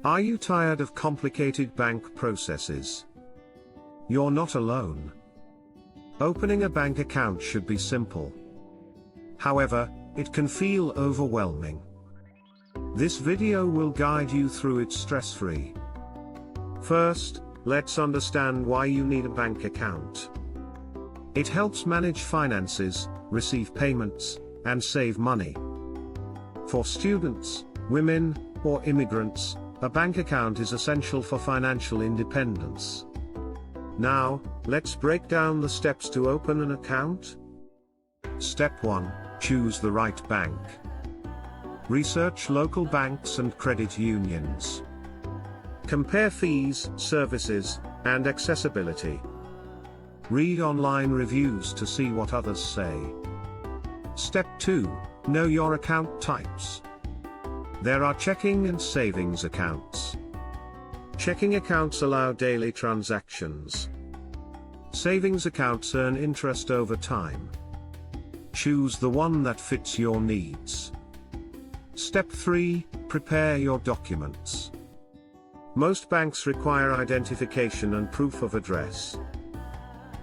Are you tired of complicated bank processes? You're not alone. Opening a bank account should be simple. However, it can feel overwhelming. This video will guide you through it stress-free. First, let's understand why you need a bank account. It helps manage finances, receive payments, and save money. For students, women, or immigrants, a bank account is essential for financial independence. Now, let's break down the steps to open an account. Step 1. Choose the right bank. Research local banks and credit unions. Compare fees, services, and accessibility. Read online reviews to see what others say. Step 2. Know your account types. There are checking and savings accounts. Checking accounts allow daily transactions. Savings accounts earn interest over time. Choose the one that fits your needs. Step 3. Prepare your documents. Most banks require identification and proof of address.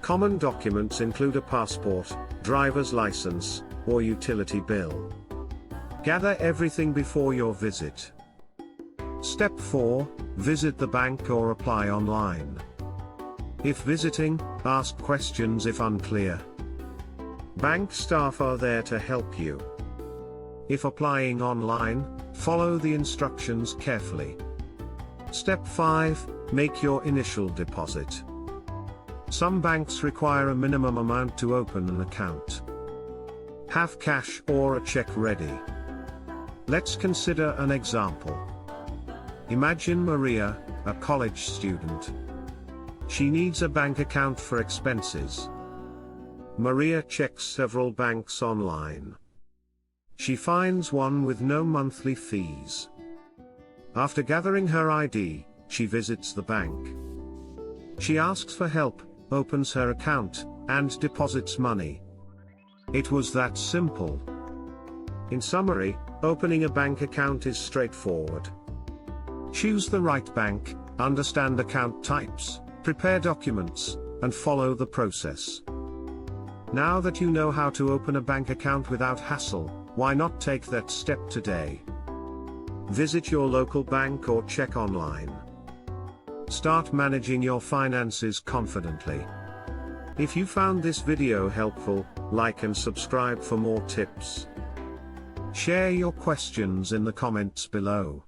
Common documents include a passport, driver's license, or utility bill. Gather everything before your visit. Step 4. Visit the bank or apply online. If visiting, ask questions if unclear. Bank staff are there to help you. If applying online, follow the instructions carefully. Step 5. Make your initial deposit. Some banks require a minimum amount to open an account. Have cash or a check ready. Let's consider an example. Imagine Maria, a college student. She needs a bank account for expenses. Maria checks several banks online. She finds one with no monthly fees. After gathering her ID, she visits the bank. She asks for help, opens her account, and deposits money. It was that simple. In summary, opening a bank account is straightforward. Choose the right bank, understand account types, prepare documents, and follow the process. Now that you know how to open a bank account without hassle, why not take that step today? Visit your local bank or check online. Start managing your finances confidently. If you found this video helpful, like and subscribe for more tips. Share your questions in the comments below.